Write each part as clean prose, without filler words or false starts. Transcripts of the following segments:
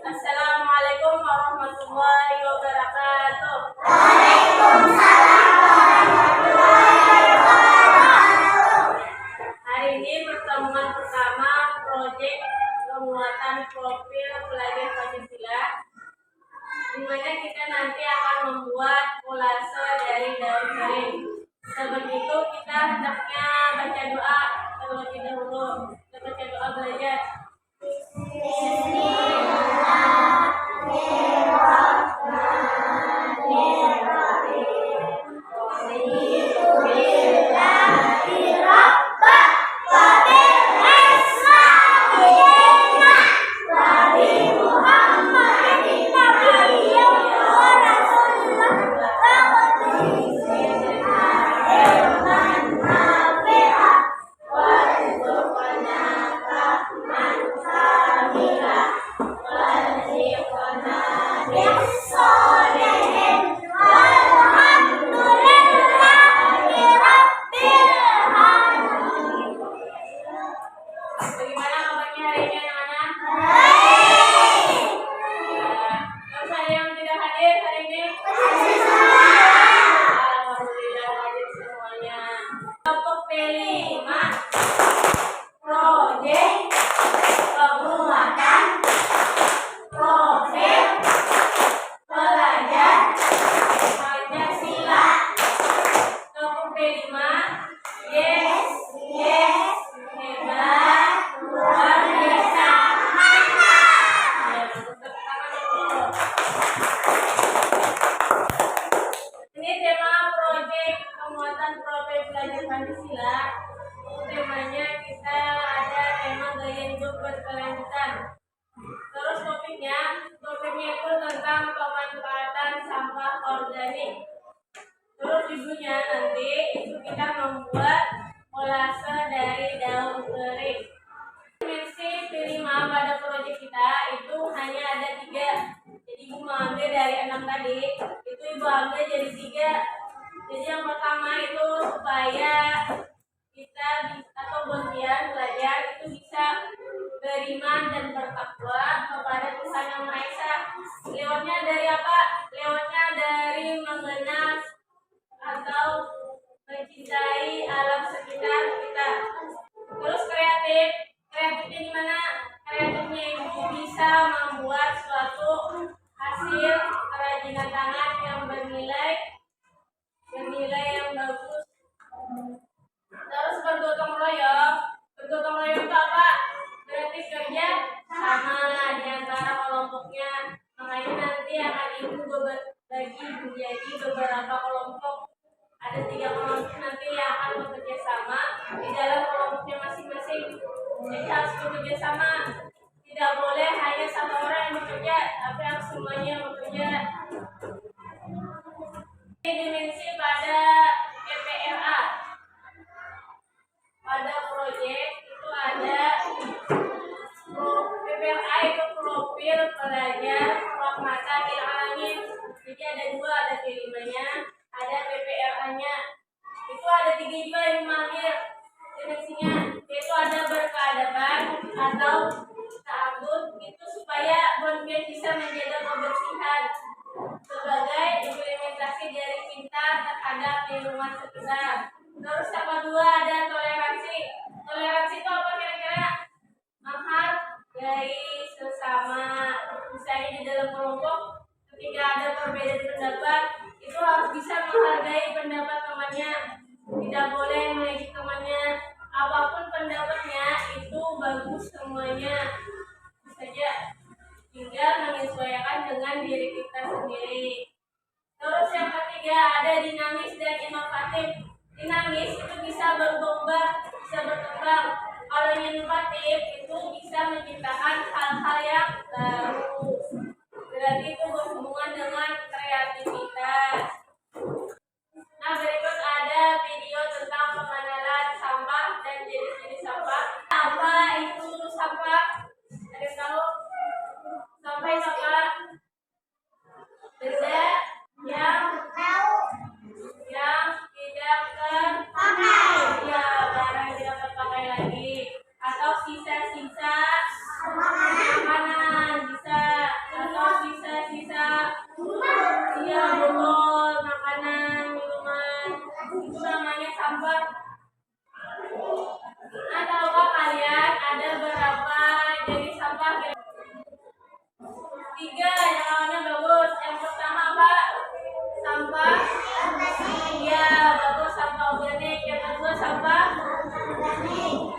Assalamualaikum warahmatullahi wabarakatuh. Hari ini pertemuan pertama proyek penguatan profil pelajar Pancasila, di mana kita nanti akan membuat kolase dari daun kering. Sebelum itu kita hendaknya baca doa terlebih dahulu. Kita baca doa belajar. Bagaimana kabarnya hari ini anak-anak? Kalau saya yang tidak hadir hari ini? Alhamdulillah hadir semuanya. Kelompok P5 proyek penguatan profil pelajar Pancasila. Kelompok P5, yes, yes, hebat, luar biasa. Ini tema proyek penguatan profil pelajar Pancasila. Temanya kita ada tema gaya hidup berkelanjutan. Terus topiknya itu tentang pemanfaatan sampah organik. Terus judulnya nanti itu kita membuat kolase dari daun kering. Dimensi P5 pada proyek kita itu hanya ada 3. Jadi ibu mengambil dari 6 tadi, itu ibu ambil jadi 3. Jadi yang pertama itu supaya kita atau Bontian belajar itu bisa beriman dan bertakwa kepada Tuhan Yang Maha Esa. Lewatnya dari apa? Lewatnya dari mengenal atau mencintai alam sekitar kita. Terus kreatifnya di mana? Kreatifnya itu bisa membuat suatu hasil kerajinan tangan yang bernilai yang bagus. Terus bergotong royong itu apa? Berarti kerja sama di antara kelompoknya. Makanya nanti akan ibu bagi menjadi beberapa kelompok. Ada 3 kelompok nanti yang akan bekerja sama di dalam kelompoknya masing-masing. Jadi harus bekerja sama. Tidak boleh hanya satu orang yang bekerja, tapi harus semuanya yang bekerja. Dimensi pada PPRA. Pada proyek itu ada PPRA itu profil pelajar rahmatan lil alamin. Jadi ada 2, ada P5-nya, ada PPRA-nya. Itu ada 3 juga yang mengambil dimensinya, yaitu ada berkeadaban atau ta'abud, itu supaya Bontian bisa menjaga kebersihan sebagai implementasi dari cinta terhadap lingkungan sekitar. Terus yang kedua ada toleransi. Toleransi itu apa kira-kira? Menghargai sesama. Misalnya di dalam kelompok ketika ada perbedaan pendapat, itu harus bisa menghargai pendapat temannya. Tidak boleh mengejek temannya. Apapun pendapatnya itu bagus semuanya. Saja tinggal menyesuaikan dengan diri kita sendiri. Terus yang ketiga ada dinamis dan inovatif. Dinamis itu bisa berubah-ubah, bisa berkembang. Kalau inovatif itu bisa menciptakan hal-hal yang baru. Berarti itu berhubungan dengan kreativitas. Nah, berikut ada video tentang pengenalan sampah dan jenis-jenis sampah. Apa itu sampah? Ada yang tahu? Sampah itu apa? Benda yang tidak terpakai. Ya, barang yang tidak terpakai lagi. Atau sisa-sisa makanan bisa. tiga yang awalnya bagus. Yang pertama apa? Sampah. Iya, bagus, sampah organik. Yang kedua sampah.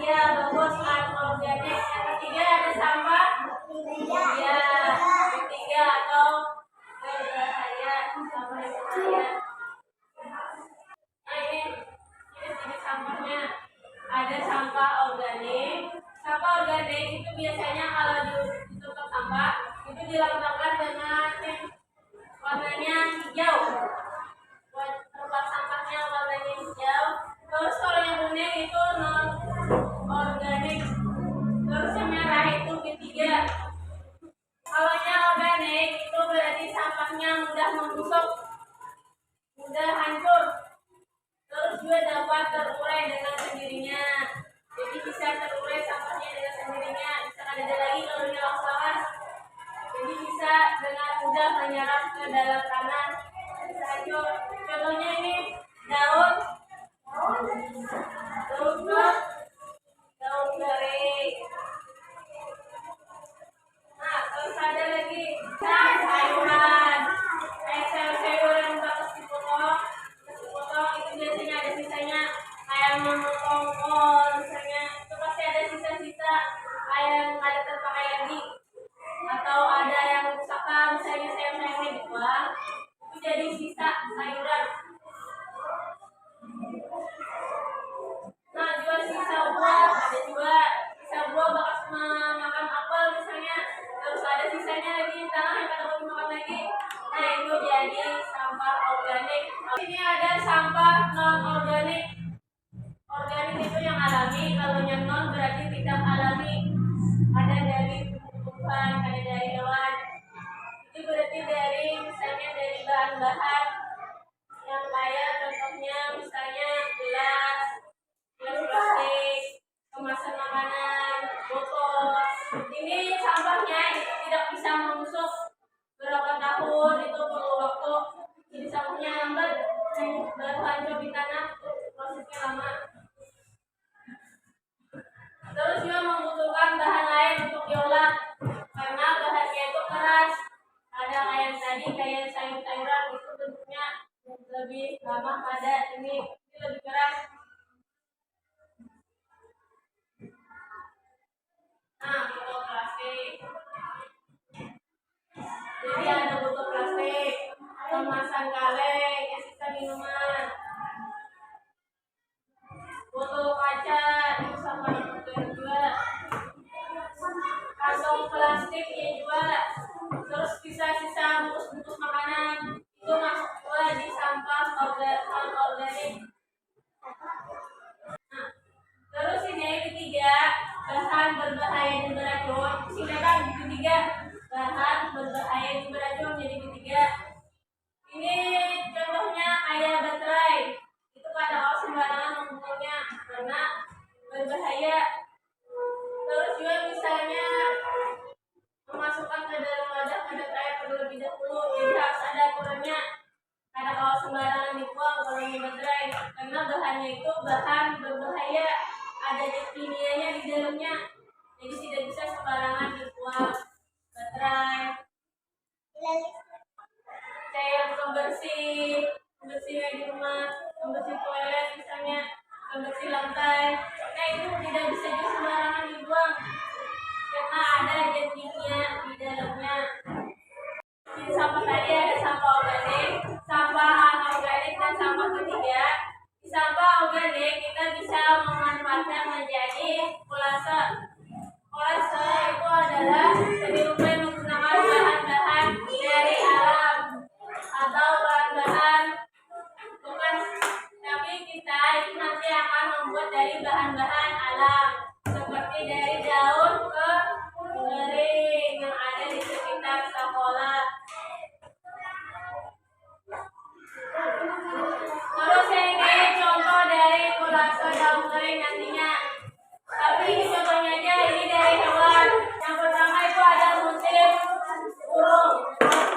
Iya, bagus, anorganik. Yang ketiga ada sampah. Iya, ketiga atau berbahaya, sampah yang berbahaya. Nah, ini sampahnya. Ada sampah organik. Sampah organik itu biasanya kalau di tempat sampah itu dilengkapi dengan warnanya hijau. Tempat sampahnya warnanya hijau. Terus kalau yang kuning itu non organik. Terus yang merah itu ketiga. Kalau yang organik itu berarti sampahnya mudah membusuk, mudah hancur. Terus juga dapat terurai dengan sendirinya. Jadi bisa terurai sampahnya dengan sendirinya. Bisa ada lagi kalau di lapangan. Jadi bisa dengan mudah menyerap ke dalam tanah. Bisa hancur. Contohnya ini daun, daun kering. Nah, terus ada lagi sayuran. Sayur-sayuran bagus dipotong itu biasanya ada sisanya. Kayak memotong kol misalnya, itu pasti ada sisa-sisa yang ada terpakai lagi. Atau ada yang rusakan, misalnya sayur-sayurnya dibuang, itu jadi sisa sayuran. Nah, juga sisa buah, ada juga sisa buah bekas makan apel misalnya, terus ada sisanya lagi di tanah yang pada mau dimakan lagi. Nah, itu jadi sampah organik. Ini ada sampah non organik. Organik itu yang alami, kalau yang non berarti tidak alami. Ada dari tumbuhan, ada dari hewan. Itu berarti dari misalnya dari bahan-bahan yang kaya, contohnya misalnya gelas plastik, kemasan makanan, botol. Ini sampahnya itu tidak bisa membusuk berapa tahun, itu perlu waktu. Jadi sampahnya lambat, baru hancur di tanah, prosesnya lama. Terus juga membutuhkan bahan lain untuk diolah karena bahannya itu keras. Ada kayak tadi kayak sayur-sayuran itu bentuknya lebih lama, pada ini lebih keras. Nah, botol plastik. Jadi ada botol plastik, kemasan kaleng, sisa minuman, botol kaca, itu sama juga. Kantong plastiknya juga. Terus sisa-sisa bungkus-bungkus makanan itu masuk juga di sampah organik. Nah, terus ini yang ketiga, bahan berbahaya dan beracun. Silakan ketiga, bahan berbahaya dan beracun jadi ketiga. Ini contohnya kayak baterai. Itu pada kalau sembarangan membuangnya karena berbahaya. Terus juga misalnya memasukkan ke dalam wadah padat air terlebih dahulu, jadi harus ada aturannya. Karena kalau sembarangan dibuang kalau ini baterai, karena bahannya itu bahan berbahaya, ada kimianya di dalamnya, jadi tidak bisa sembarangan dibuang. Baterai, cair pembersih di rumah, pembersih toilet misalnya, pembersih lantai. Nah, itu tidak bisa juga sembarangan dibuang karena ada zat kimia di dalamnya. Di sampah tadi ada sampah organik, sampah anorganik, dan sampah ketiga. Di sampah organik kita bisa memanfaatkan menjadi kolase. Kolase itu adalah seni menggunakan bahan-bahan dari alam atau bahan-bahan bukan, tapi kita itu nanti akan membuat dari bahan-bahan alam seperti dari daun ke kering yang ada di sekitar sekolah. Terus ini contoh dari kolase daun kering nantinya. Tapi ini contohnya aja, ini dari hewan. Yang pertama itu ada motif burung.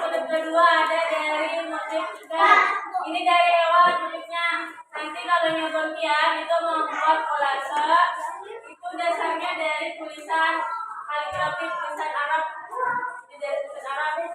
Yang kedua ada dari motif ikan. Ini dari hewan motifnya. Nanti kalau nyobain itu membuat kolase, itu dasarnya dari tulisan kaligrafi, tulisan Arab. Ini dari tulisan Arab.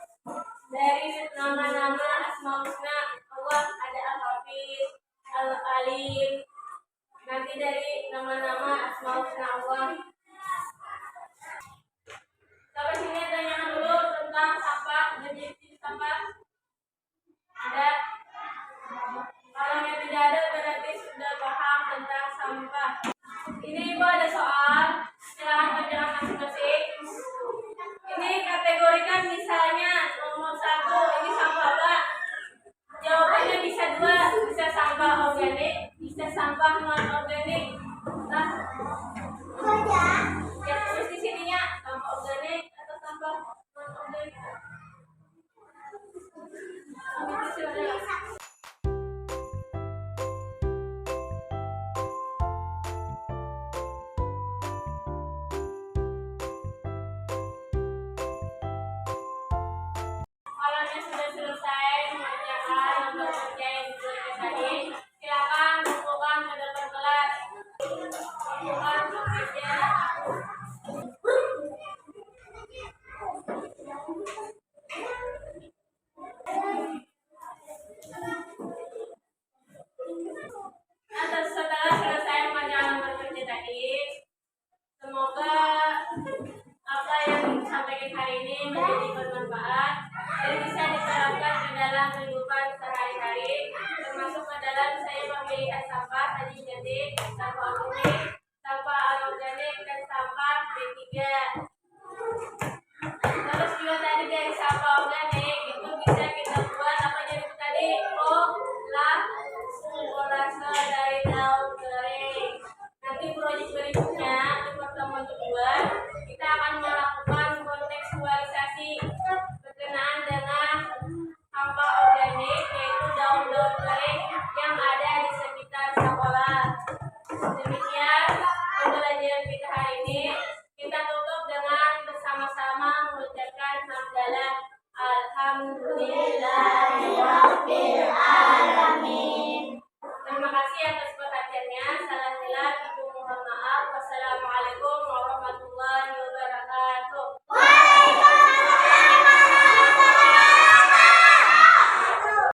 semuanya sudah selesai mengerjakan lembar kerja yang diberikan tadi, silakan kumpulkan ke depan kelas. Kumpulkan bekerja. Nah, setelah selesai mengerjakan lembar kerja tadi, semoga apa yang disampaikan hari ini menjadi bermanfaat dan bisa diterapkan ke dalam kehidupan sehari-hari, termasuk ke dalam saya memilih sampah tadi jadi sampah organik, sampah anorganik dan sampah B3. Terus juga tadi dari sampah organik itu bisa kita buat apa jadi itu tadi kolase dari daun kering. Nanti proyek berikutnya di pertemuan kedua kita akan melakukan kontekstualisasi berkenaan dengan sampah organik yaitu daun-daun kering yang ada di sekitar sekolah. Demikian pembelajaran kita hari ini. Kita tutup dengan bersama-sama mengucapkan hamdalah alhamdulillahirabbil alamin. Terima kasih atas perhatiannya. Salam